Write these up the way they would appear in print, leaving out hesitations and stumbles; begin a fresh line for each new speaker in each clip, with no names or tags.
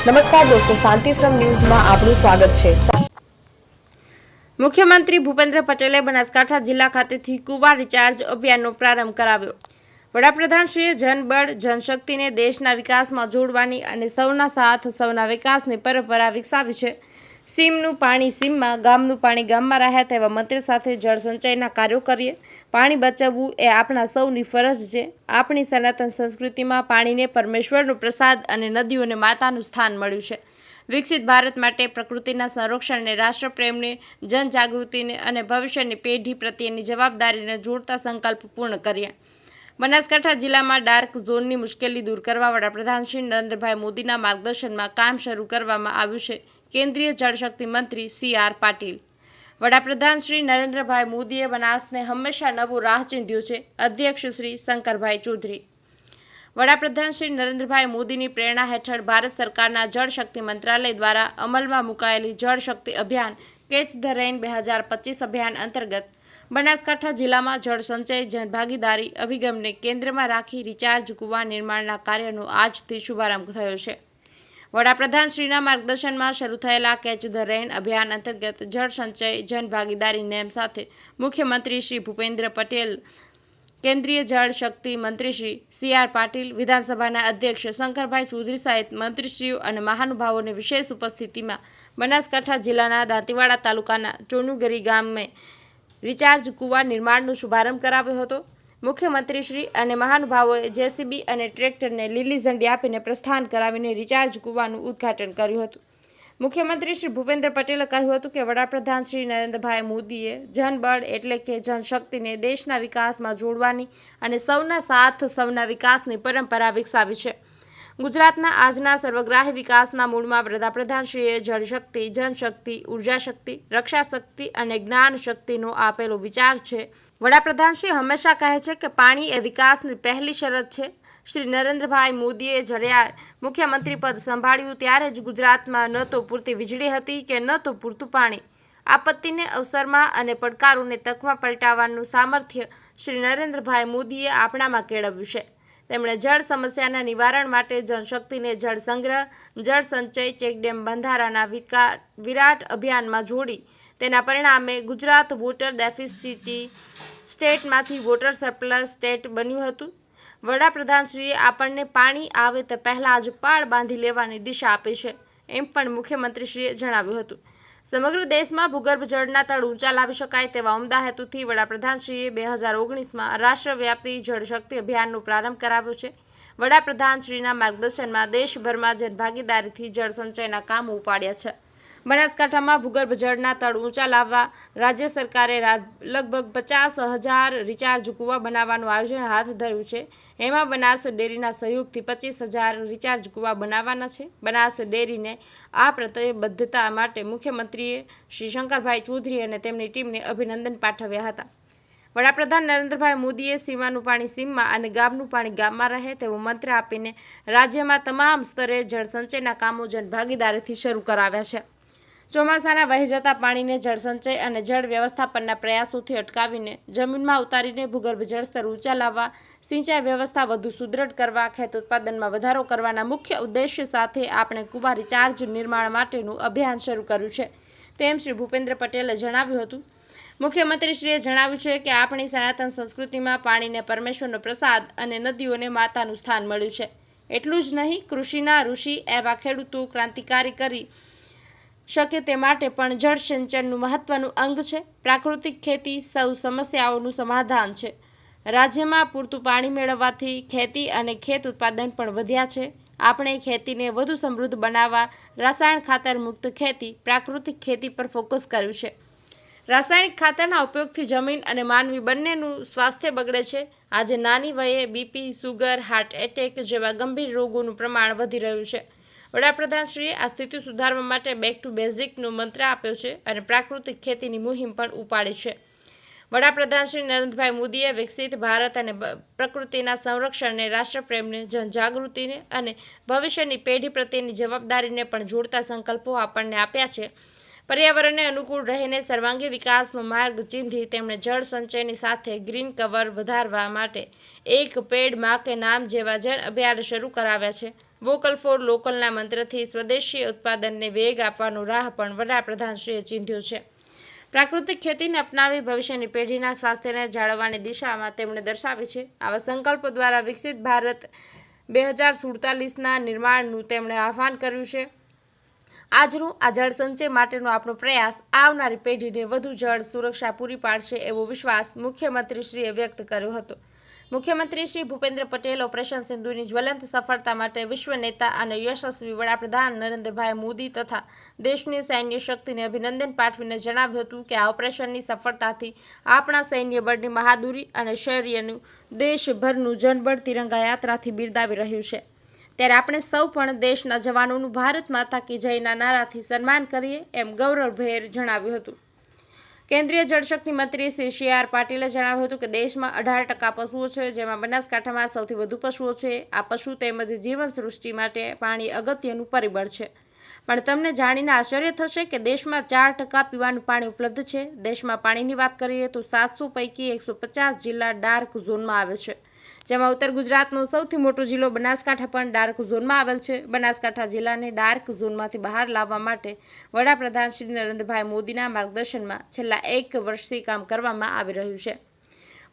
નમસ્કાર દોસ્તો, શાંતિશ્રમ ન્યૂઝમાં આપનું સ્વાગત છે।
મુખ્યમંત્રી ભૂપેન્દ્ર પટેલે બનાસકાંઠા જિલ્લા ખાતેથી કુવા રિચાર્જ અભિયાનનો પ્રારંભ કરાવ્યો। વડાપ્રધાનશ્રીએ જનબળ જનશક્તિને દેશના વિકાસમાં જોડવાની અને સૌના સાથ સૌના વિકાસની પરંપરા વિકસાવી છે। સીમનું પાણી સીમમાં, ગામનું પાણી ગામમાં રહે તેવા મંત્ર સાથે જળ સંચયના કાર્યો કરીએ। પાણી બચાવવું એ આપણા સૌની ફરજ છે। આપણી સનાતન સંસ્કૃતિમાં પાણીને પરમેશ્વરનો પ્રસાદ અને નદીઓને માતાનું સ્થાન મળ્યું છે। વિકસિત ભારત માટે પ્રકૃતિના સંરક્ષણને, રાષ્ટ્રપ્રેમને, જનજાગૃતિને અને ભવિષ્યની પેઢી પ્રત્યેની જવાબદારીને જોડતા સંકલ્પ પૂર્ણ કર્યા। બનાસકાંઠા જિલ્લામાં ડાર્ક ઝોનની મુશ્કેલી દૂર કરવા વડાપ્રધાન શ્રી નરેન્દ્રભાઈ મોદીના માર્ગદર્શનમાં કામ શરૂ કરવામાં આવ્યું છે। કેન્દ્રીય જળશક્તિ મંત્રી સી.આર. પાટીલ। વડાપ્રધાન શ્રી નરેન્દ્રભાઈ મોદીએ બનાસને હંમેશા નવો રાહ ચીંધ્યો છે। અધ્યક્ષ શ્રી શંકરભાઈ ચૌધરી। વડાપ્રધાન શ્રી નરેન્દ્રભાઈ મોદીની પ્રેરણા હેઠળ ભારત સરકારના જળશક્તિ મંત્રાલય દ્વારા અમલમાં મુકાયેલી જળશક્તિ અભિયાન કેચ ધ રેઇન 2025 અભિયાન અંતર્ગત બનાસકાંઠા જિલ્લામાં જળ સંચય જનભાગીદારી અભિગમને કેન્દ્રમાં રાખી રિચાર્જ કુવા નિર્માણના કાર્યનો આજથી શુભારંભ થયો છે। વડાપ્રધાન શ્રીના માર્ગદર્શનમાં શરૂ થયેલા કેચ ધ રેઇન અભિયાન અંતર્ગત જળ સંચય જનભાગીદારી નેમ સાથે મુખ્યમંત્રી શ્રી ભૂપેન્દ્ર પટેલ, કેન્દ્રીય જળ શક્તિ મંત્રી શ્રી સી.આર. પાટીલ, વિધાનસભાના અધ્યક્ષ શંકરભાઈ ચૌધરી સહિત મંત્રીશ્રીઓ અને મહાનુભાવોની વિશેષ ઉપસ્થિતિમાં બનાસકાંઠા જિલ્લાના દાંતીવાડા તાલુકાના ચોનુગરી ગામે રિચાર્જ કુવા નિર્માણનો શુભારંભ કરાવ્યો હતો। મુખ્યમંત્રીશ્રી અને મહાનુભાવોએ જેસીબી અને ટ્રેક્ટરને લીલી ઝંડી આપીને પ્રસ્થાન કરાવીને રિચાર્જ કુવાનું ઉદ્ઘાટન કર્યું હતું। મુખ્યમંત્રી શ્રી ભૂપેન્દ્ર પટેલે કહ્યું હતું કે વડાપ્રધાન શ્રી નરેન્દ્રભાઈ મોદીએ જનબળ એટલે કે જનશક્તિને દેશના વિકાસમાં જોડવાની અને સૌના સાથ સૌના વિકાસની પરંપરા વિકસાવી છે। ગુજરાતના આજના સર્વગ્રાહી વિકાસના મૂળમાં વડાપ્રધાનશ્રીએ જળશક્તિ, જનશક્તિ, ઉર્જા શક્તિ, રક્ષા શક્તિ અને જ્ઞાન શક્તિનો આપેલો વિચાર છે। વડાપ્રધાનશ્રી હંમેશા કહે છે કે પાણી એ વિકાસની પહેલી શરત છે। શ્રી નરેન્દ્રભાઈ મોદીએ જ્યારે મુખ્યમંત્રી પદ સંભાળ્યું ત્યારે જ ગુજરાતમાં ન તો પૂરતી વીજળી હતી કે ન તો પૂરતું પાણી। આપત્તિને અવસરમાં અને પડકારોને તકમાં પલટાવવાનું સામર્થ્ય શ્રી નરેન્દ્રભાઈ મોદીએ આપણામાં કેળવ્યું છે। તેમણે જળ સમસ્યાના નિવારણ માટે જનશક્તિને જળ સંગ્રહ, જળ સંચય, ચેકડેમ બંધારાના વિરાટ અભિયાનમાં જોડી તેના પરિણામે ગુજરાત વોટર ડેફિસિટી સ્ટેટમાંથી વોટર સરપ્લસ સ્ટેટ બન્યું હતું। વડાપ્રધાનશ્રીએ આપણને પાણી આવે તે પહેલાં જ પાળ બાંધી લેવાની દિશા આપી છે, એમ પણ મુખ્યમંત્રીશ્રીએ જણાવ્યું હતું। સમગ્ર દેશમાં ભૂગર્ભ જળના તળ ઊંચા લાવી શકાય તેવા ઉમદા હેતુથી વડાપ્રધાનશ્રીએ 2019માં રાષ્ટ્રવ્યાપી જળશક્તિ અભિયાનનો પ્રારંભ કરાવ્યો છે। વડાપ્રધાનશ્રીના માર્ગદર્શનમાં દેશભરમાં જનભાગીદારીથી જળ સંચયના કામો ઉપાડ્યા છે। બનાસકાંઠામાં ભૂગર્ભ જળના તળ ઊંચા લાવવા રાજ્ય સરકારે લગભગ 50,000 રિચાર્જ કુવા બનાવવાનું આયોજન હાથ ધર્યું છે। એમાં બનાસ ડેરીના સહયોગથી 25,000 રિચાર્જ કુવા બનાવવાના છે। બનાસ ડેરીને આ પ્રતિબદ્ધતા માટે મુખ્યમંત્રીએ શ્રી શંકરભાઈ ચૌધરી અને તેમની ટીમને અભિનંદન પાઠવ્યા હતા। વડાપ્રધાન નરેન્દ્રભાઈ મોદીએ સીમાનું પાણી સીમમાં અને ગામનું પાણી ગામમાં રહે તેવો મંત્ર આપીને રાજ્યમાં તમામ સ્તરે જળ સંચયના કામો જનભાગીદારીથી શરૂ કરાવ્યા છે। ચોમાસાના વહી જતા પાણીને જળ સંચય અને જળ વ્યવસ્થાપનના પ્રયાસોથી અટકાવીને જમીનમાં ઉતારીને ભૂગર્ભ જળસ્તર ઊંચા લાવવા, સિંચાઈ વ્યવસ્થા વધુ સુદૃઢ કરવા, ખેત ઉત્પાદનમાં વધારો કરવાના મુખ્ય ઉદ્દેશ્ય સાથે આપણે કુવા રિચાર્જ નિર્માણ માટેનું અભિયાન શરૂ કર્યું છે, તેમ શ્રી ભૂપેન્દ્ર પટેલે જણાવ્યું હતું। મુખ્યમંત્રીશ્રીએ જણાવ્યું છે કે આપણી સનાતન સંસ્કૃતિમાં પાણીને પરમેશ્વરનો પ્રસાદ અને નદીઓને માતાનું સ્થાન મળ્યું છે। એટલું જ નહીં, કૃષિના ઋષિ એવા ખેડૂતો ક્રાંતિકારી કરી શકે તે માટે પણ જળ સિંચનનું મહત્વનું અંગ છે। પ્રાકૃતિક ખેતી સૌ સમસ્યાઓનું સમાધાન છે। રાજ્યમાં પૂરતું પાણી મેળવવાથી ખેતી અને ખેત ઉત્પાદન પણ વધ્યા છે। આપણે ખેતીને વધુ સમૃદ્ધ બનાવવા રાસાયણિક ખાતર મુક્ત ખેતી, પ્રાકૃતિક ખેતી પર ફોકસ કર્યું છે। રાસાયણિક ખાતરના ઉપયોગથી જમીન અને માનવી બંનેનું સ્વાસ્થ્ય બગડે છે। આજે નાની વયે બીપી, સુગર, હાર્ટ એટેક જેવા ગંભીર રોગોનું પ્રમાણ વધી રહ્યું છે। વડાપ્રધાનશ્રીએ આ સ્થિતિ સુધારવા માટે બેક ટુ બેઝિકનો મંત્ર આપ્યો છે અને પ્રાકૃતિક ખેતીની મુહિમ પણ ઉપાડી છે। વડાપ્રધાન શ્રી નરેન્દ્રભાઈ મોદીએ વિકસિત ભારત અને પ્રકૃતિના સંરક્ષણને, રાષ્ટ્રપ્રેમને, જનજાગૃતિને અને ભવિષ્યની પેઢી પ્રત્યેની જવાબદારીને પણ જોડતા સંકલ્પો આપણને આપ્યા છે। પર્યાવરણને અનુકૂળ રહીને સર્વાંગી વિકાસનો માર્ગ ચીંધી તેમણે જળ સંચયની સાથે ગ્રીન કવર વધારવા માટે એક પેડ માં કે નામ જેવા જન અભિયાન શરૂ કરાવ્યા છે। વોકલ ફોર લોકલના મંત્રથી સ્વદેશી ઉત્પાદનને વેગ આપવાનો રાહ પણ વડાપ્રધાનશ્રીએ ચીંધ્યો છે. પ્રાકૃતિક ખેતીને અપનાવી ભવિષ્યની પેઢીના સ્વાસ્થ્યને જાળવવાની દિશામાં તેમણે દર્શાવી છે. આવા સંકલ્પો દ્વારા વિકસિત ભારત 2047ના નિર્માણનું તેમણે આહ્વાન કર્યું છે. આજનું આ જળ સંચય માટેનો આપણો પ્રયાસ આવનારી પેઢીને વધુ જળ સુરક્ષા પૂરી પાડશે એવો વિશ્વાસ મુખ્યમંત્રીશ્રીએ વ્યક્ત કર્યો હતો. મુખ્યમંત્રી શ્રી ભૂપેન્દ્ર પટેલ ઓપરેશન સિંધુની જ્વલંત સફળતા માટે વિશ્વ નેતા અને યશસ્વી વડાપ્રધાન નરેન્દ્રભાઈ મોદી તથા દેશની સૈન્ય શક્તિને અભિનંદન પાઠવીને જણાવ્યું હતું કે આ ઓપરેશનની સફળતાથી આપણા સૈન્ય બળની બહાદુરી અને શૌર્યનું દેશભરનું જનબળ તિરંગા યાત્રાથી બિરદાવી રહ્યું છે. ત્યારે આપણે સૌ પણ દેશના જવાનોનું ભારત માતા કી જયના નારાથી સન્માન કરીએ એમ ગૌરવભેર જણાવ્યું હતું. કેન્દ્રીય જળશક્તિ મંત્રી શ્રી સી.આર. પાટીલે જણાવ્યું હતું કે દેશમાં 18% પશુઓ છે, જેમાં બનાસકાંઠામાં સૌથી વધુ પશુઓ છે. આ પશુ તેમજ જીવન સૃષ્ટિ માટે પાણી અગત્યનું પરિબળ છે. પણ તમને જાણીને આશ્ચર્ય થશે કે દેશમાં 4% પીવાનું પાણી ઉપલબ્ધ છે. દેશમાં પાણીની વાત કરીએ તો 700 પૈકી 150 જિલ્લા ડાર્ક ઝોનમાં આવે છે, જેમાં ઉત્તર ગુજરાતનો સૌથી મોટો જિલ્લો બનાસકાંઠા પણ ડાર્ક ઝોનમાં આવેલ છે. બનાસકાંઠા જિલ્લાને ડાર્ક ઝોનમાંથી બહાર લાવવા માટે વડાપ્રધાન શ્રી નરેન્દ્રભાઈ મોદીના માર્ગદર્શનમાં છેલ્લા 1 વર્ષથી કામ કરવામાં આવી રહ્યું છે.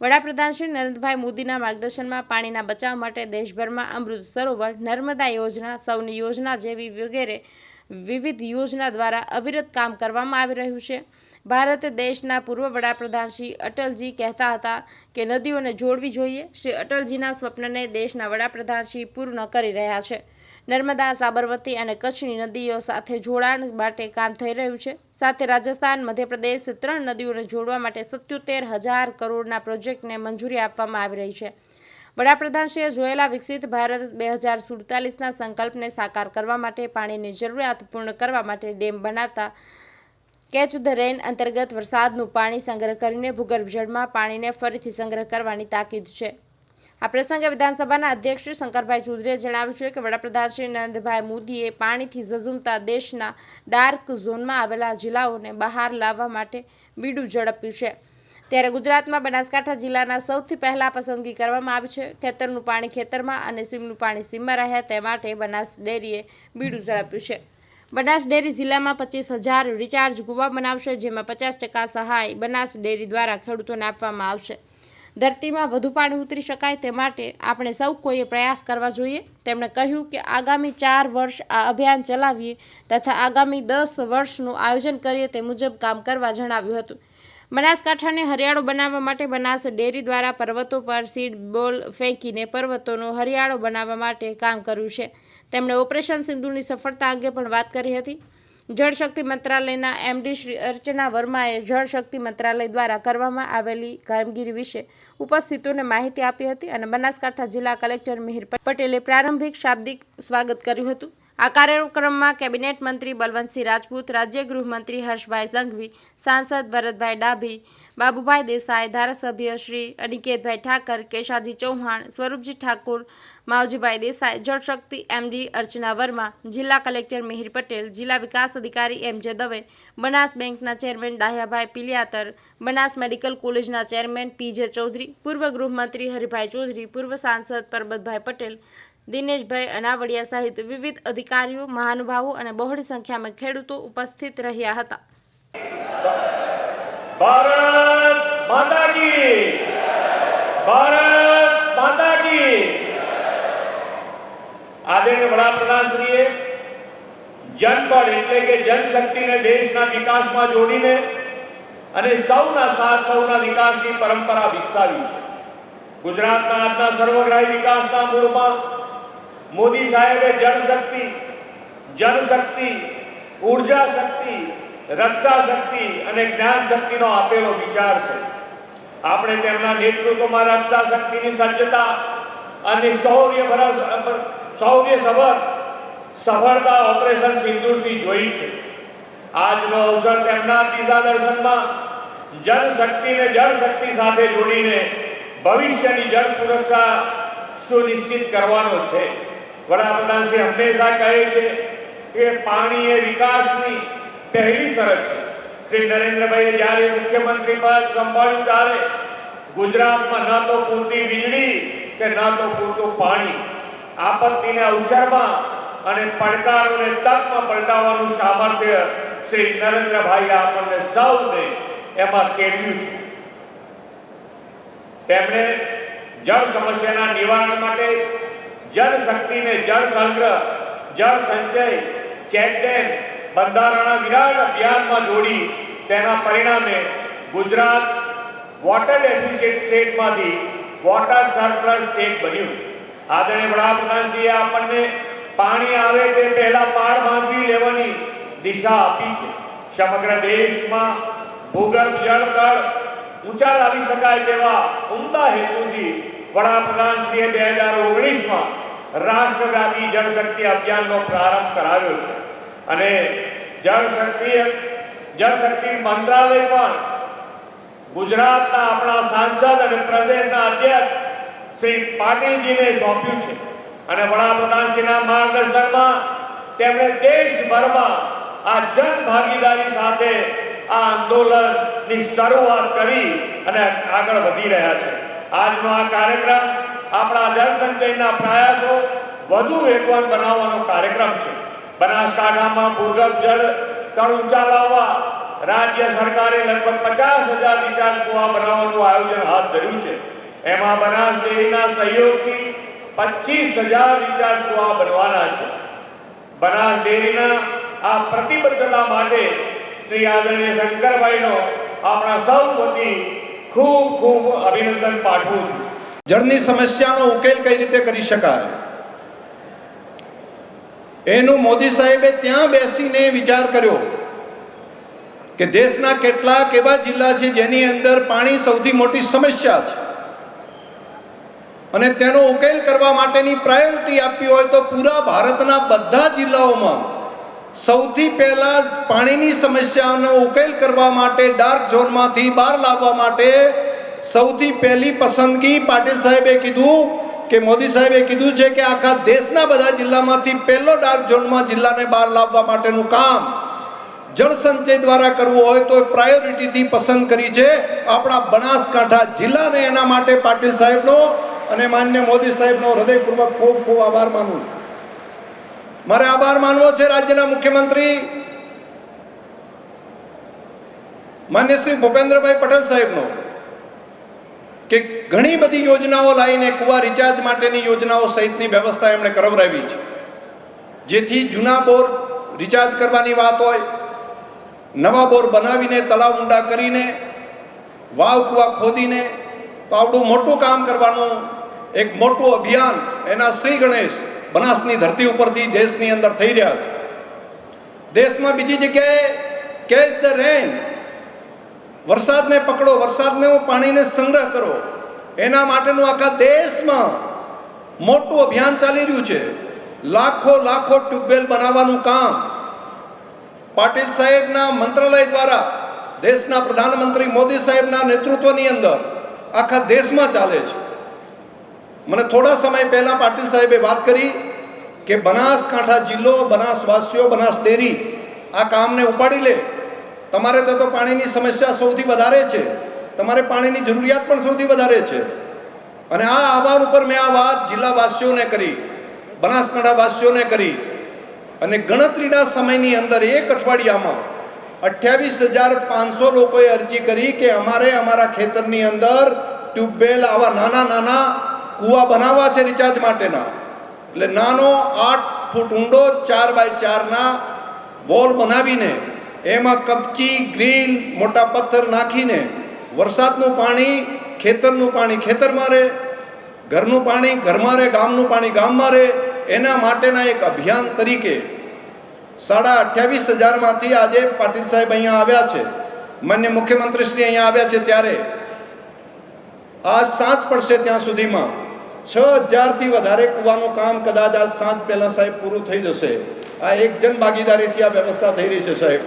વડાપ્રધાન શ્રી નરેન્દ્રભાઈ મોદીના માર્ગદર્શનમાં પાણીના બચાવ માટે દેશભરમાં અમૃત સરોવર, નર્મદા યોજના, સૌની યોજના જેવી વગેરે વિવિધ યોજના દ્વારા અવિરત કામ કરવામાં આવી રહ્યું છે. ભારત દેશના પૂર્વ વડાપ્રધાન શ્રી અટલજી કહેતા હતા કે નદીઓને જોડવી જોઈએ. શ્રી અટલજીના સ્વપ્નને દેશના વડાપ્રધાન શ્રી પૂર્ણ કરી રહ્યા છે. નર્મદા, સાબરમતી અને કચ્છની નદીઓ સાથે જોડાણ માટે કામ થઈ રહ્યું છે. સાથે રાજસ્થાન, મધ્યપ્રદેશ 3 નદીઓને જોડવા માટે 77,000 કરોડના પ્રોજેક્ટને મંજૂરી આપવામાં આવી રહી છે. વડાપ્રધાનશ્રીએ જોયેલા વિકસિત ભારત 2047ના સંકલ્પને સાકાર કરવા માટે પાણીની જરૂરિયાત પૂર્ણ કરવા માટે ડેમ બનાવતા કેચ ધ રેન અંતર્ગત વરસાદનું પાણી સંગ્રહ કરીને ભૂગર્ભ જળમાં પાણીને ફરીથી સંગ્રહ કરવાની તાકીદ છે. આ પ્રસંગે વિધાનસભાના અધ્યક્ષ શ્રી શંકરભાઈ ચૌધરીએ જણાવ્યું છે કે વડાપ્રધાન શ્રી નરેન્દ્રભાઈ મોદીએ પાણીથી ઝઝૂમતા દેશના ડાર્ક ઝોનમાં આવેલા જિલ્લાઓને બહાર લાવવા માટે બીડું ઝડપ્યું છે. ત્યારે ગુજરાતમાં બનાસકાંઠા જિલ્લાના સૌથી પહેલા પસંદગી કરવામાં આવી છે. ખેતરનું પાણી ખેતરમાં અને સીમનું પાણી સીમમાં રહે તે માટે બનાસ ડેરીએ બીડું ઝડપ્યું છે. બનાસ ડેરી જિલ્લામાં 25,000 રિચાર્જ કૂવા બનાવશે, જેમાં 50% સહાય બનાસ ડેરી દ્વારા ખેડૂતોને આપવામાં આવશે. ધરતીમાં વધુ પાણી ઉતરી શકાય તે માટે આપણે સૌ કોઈએ પ્રયાસ કરવા જોઈએ. તેમણે કહ્યું કે આગામી 4 વર્ષ આ અભિયાન ચલાવીએ તથા આગામી 10 વર્ષનું આયોજન કરીએ તે મુજબ કામ કરવા જણાવ્યું હતું. બનાસકાંઠાને હરિયાળો બનાવવા માટે બનાસ ડેરી દ્વારા પર્વતો પર સીડ બોલ ફેંકીને પર્વતોનો હરિયાળો બનાવવા માટે કામ કર્યું છે. તેમણે ઓપરેશન સિંધુની સફળતા અંગે પણ વાત કરી હતી. જળશક્તિ મંત્રાલયના એમડી શ્રી અર્ચના વર્માએ જળશક્તિ મંત્રાલય દ્વારા કરવામાં આવેલી કામગીરી વિશે ઉપસ્થિતોને માહિતી આપી હતી અને બનાસકાંઠા જિલ્લા કલેક્ટર મિહિર પટેલે પ્રારંભિક શાબ્દિક સ્વાગત કર્યું હતું. આ કાર્યક્રમમાં કેબિનેટ મંત્રી બલવંતસિંહ રાજપૂત, રાજ્ય ગૃહમંત્રી હર્ષભાઈ સંઘવી, સાંસદ ભરતભાઈ ડાભી, બાબુભાઈ દેસાઈ, ધારાસભ્ય શ્રી અનિકેતભાઈ ઠાકર, કેશાજી ચૌહાણ, સ્વરૂપજી ઠાકોર, માવજીભાઈ દેસાઈ, જળશક્તિ એમડી અર્ચના વર્મા, જિલ્લા કલેક્ટર મિહિર પટેલ, જિલ્લા વિકાસ અધિકારી એમ.જે. દવે, બનાસ બેંકના ચેરમેન ડાહ્યાભાઈ પિલિયાતર, બનાસ મેડિકલ કોલેજના ચેરમેન પી.જે. ચૌધરી, પૂર્વ ગૃહમંત્રી હરિભાઈ ચૌધરી, પૂર્વ સાંસદ પરબતભાઈ પટેલ, દિનેશભાઈ અનાવડિયા સહિત વિવિધ અધિકારીઓ, મહાનુભાવો અને બહોળી સંખ્યામાં ખેડૂતો ઉપસ્થિત રહ્યા હતા.
ભારત માતા કી, ભારત માતા કી. આદરણીય વડાપ્રધાનશ્રીએ જનબળ એટલે કે જનશક્તિને દેશના વિકાસમાં જોડીને અને સૌના સાથ સૌના વિકાસની પરંપરા વિકસાવી છે. ગુજરાતના આજના સર્વગ્રાહી વિકાસના મૂળમાં મોદી સાહેબે જળશક્તિ, જનશક્તિ, ઉર્જા શક્તિ, રક્ષા શક્તિ અને જ્ઞાન શક્તિનો આપેલો વિચાર છે. આપણે તેમના નેતૃત્વમાં રક્ષા શક્તિની સજ્જતા અને શૌર્યસભર સફળતા ઓપરેશન સિંદૂરથી જોઈ છે. આજનો અવસર તેમના ત્રીજા દર્શનમાં જનશક્તિને જળશક્તિ સાથે જોડીને ભવિષ્યની જળ સુરક્ષા સુનિશ્ચિત કરવાનો છે. વડાપ્રધાનશ્રી હંમેશા કહે છે કે પાણી એ વિકાસની પહેલી શરત છે. શ્રી નરેન્દ્રભાઈએ જ્યારે મુખ્યમંત્રી પદ સંભાળ્યું ત્યારે ગુજરાતમાં ન તો પૂરતી વીજળી કે ન તો પૂરતું પાણી આપત્તિને અવસરમાં અને પડકારોને તકમાં પલટાવવાનું સામર્થ્ય શ્રી નરેન્દ્રભાઈએ આપણને સૌને એમાં કેળવ્યું છે. તેમણે જળ સમસ્યાના નિવારણ માટે જળ શક્તિને જળ સંગ્રહ, જળ સંચય, ચેકડેમ, બંધારણના વિરાટ અભિયાનમાં જોડી તેના પરિણામે ગુજરાત વોટર ડેફિશિયન્ટ સ્ટેટમાંથી વોટર સરપ્લસ સ્ટેટ બન્યું. આદરણીય વડાપ્રધાનશ્રીએ આપણને પાણી આવે તે પહેલા પાળ બાંધી લેવાની દિશા આપી છે. સમગ્ર દેશમાં ભૂગર્ભ જળ તળ ઊંચા લાવી શકાય તેવા ઉમદા હેતુથી વડાપ્રધાનશ્રીએ 2019માં રાષ્ટ્રવ્યાપી જળ શક્તિ અભિયાનનો પ્રારંભ કરાવ્યો છે અને જળ શક્તિ મંત્રાલય પણ ગુજરાતના આપણા સાંસદ અને પ્રદેશના અધ્યક્ષ શ્રી પાટીલજીને સોંપ્યું છે અને વડાપ્રધાનશ્રીના માર્ગદર્શનમાં તેમણે દેશભરમાં આ જન ભાગીદારી સાથે આ આંદોલનની શરૂઆત કરી અને આગળ વધી રહ્યા છે. આજનો આ કાર્યક્રમ આપણા જળ સંચયના પ્રયાસો વધુ વેગવાન બનાવવાનો કાર્યક્રમ છે. બનાસકાંઠામાં ભૂગર્ભ જળ તળ ઊંચા લાવવા રાજ્ય સરકારે લગભગ 50,000 રિચાર્જ કુવા બનાવવાનું આયોજન હાથ ધર્યું છે. એમાં બનાસ ડેરીના સહયોગથી 25,000 રિચાર્જ કુવા બનવાના છે. બનાસ ડેરીના આ પ્રતિબદ્ધતા માટે શ્રી આદરણીય શંકરભાઈનો આપણા સૌ વતી ખૂબ ખૂબ અભિનંદન પાઠવું છું.
જળની સમસ્યાનો ઉકેલ કઈ રીતે કરી શકાય એનું મોદી સાહેબે ત્યાં બેસીને વિચાર કર્યો કે દેશના કેટલાક એવા જિલ્લા છે જેની અંદર પાણી સૌથી મોટી સમસ્યા છે અને તેનો ઉકેલ કરવા માટેની પ્રાયોરિટી આપી હોય તો પૂરા ભારતના બધા જિલ્લાઓમાં સૌથી પહેલા પાણીની સમસ્યાનો ઉકેલ કરવા માટે ડાર્ક ઝોનમાંથી બહાર લાવવા માટે સૌથી પહેલી પસંદગી પાટીલ સાહેબે કીધું કે મોદી સાહેબે કીધું છે કે આખા દેશના બધા જિલ્લામાંથી પહેલો ડાર્ક ઝોનમાં જિલ્લાને બહાર લાવવા માટેનું કામ જળ સંચય દ્વારા કરવું હોય તો પ્રાયોરિટીથી પસંદ કરી છે આપણા બનાસકાંઠા જિલ્લાને. એના માટે પાટીલ સાહેબનો અને માન્ય મોદી સાહેબનો હૃદયપૂર્વક ખૂબ ખૂબ આભાર માનું છું. મારે આભાર માનવો છે રાજ્યના મુખ્યમંત્રી માન્ય શ્રી ભૂપેન્દ્રભાઈ પટેલ સાહેબનો કે ઘણી બધી યોજનાઓ લાવીને કુવા રિચાર્જ માટેની યોજનાઓ સહિતની વ્યવસ્થા એમણે કરાવરાવી છે, જેથી જૂના બોર રિચાર્જ કરવાની વાત હોય, નવા બોર બનાવીને તળાવ ઊંડા કરીને વાવ કુવા ખોદીને તો આવડું મોટું કામ કરવાનું એક મોટું અભિયાન એના શ્રી ગણેશ બનાસની ધરતી ઉપરથી દેશની અંદર થઈ રહ્યા છે. દેશમાં બીજી જગ્યાએ કેચ ધ રેન, વરસાદને પકડો, વરસાદને પાણીને સંગ્રહ કરો, એના માટેનું આખા દેશમાં મોટું અભિયાન ચાલી રહ્યું છે. લાખો ટ્યુબવેલ બનાવવાનું કામ પાટીલ સાહેબના મંત્રાલય દ્વારા દેશના પ્રધાનમંત્રી મોદી સાહેબના નેતૃત્વની અંદર આખા દેશમાં ચાલે છે. મને થોડા સમય પહેલા પાટીલ સાહેબે વાત કરી કે બનાસકાંઠા જિલ્લો, બનાસવાસીઓ, બનાસ ડેરી આ કામને ઉપાડી લે. તમારે તો પાણીની સમસ્યા સૌથી વધારે છે, તમારે પાણીની જરૂરિયાત પણ સૌથી વધારે છે. અને આ આહવાન ઉપર મેં આ વાત જિલ્લાવાસીઓને કરી, બનાસકાંઠાવાસીઓને કરી અને ગણતરીના સમયની અંદર એક અઠવાડિયામાં 28,500 લોકોએ અરજી કરી કે અમારે અમારા ખેતરની અંદર ટ્યુબવેલ આવા નાના કૂવા બનાવવા છે રિચાર્જ માટેના. એટલે નાનો 8 ફૂટ ઊંડો 4x4ના બોલ બનાવીને એમાં કપચી, ગ્રીલ, મોટા પથ્થર નાખીને વરસાદનું પાણી, ખેતરનું પાણી ખેતરમાં રહે, ઘરનું પાણી ઘરમાં રહે, ગામનું પાણી ગામમાં રહે, એના માટેના એક અભિયાન તરીકે 28,500માંથી આજે પાટીલ સાહેબ અહીંયા આવ્યા છે, માન્ય મુખ્યમંત્રી શ્રી અહીંયા આવ્યા છે, ત્યારે આજ સાંજ પડશે ત્યાં સુધીમાં 6,000થી વધારે કૂવાનું કામ કદાચ આજ સાંજ પહેલાં સાહેબ પૂરું થઈ જશે. આ એક જન ભાગીદારીથી આ વ્યવસ્થા થઈ રહી છે સાહેબ.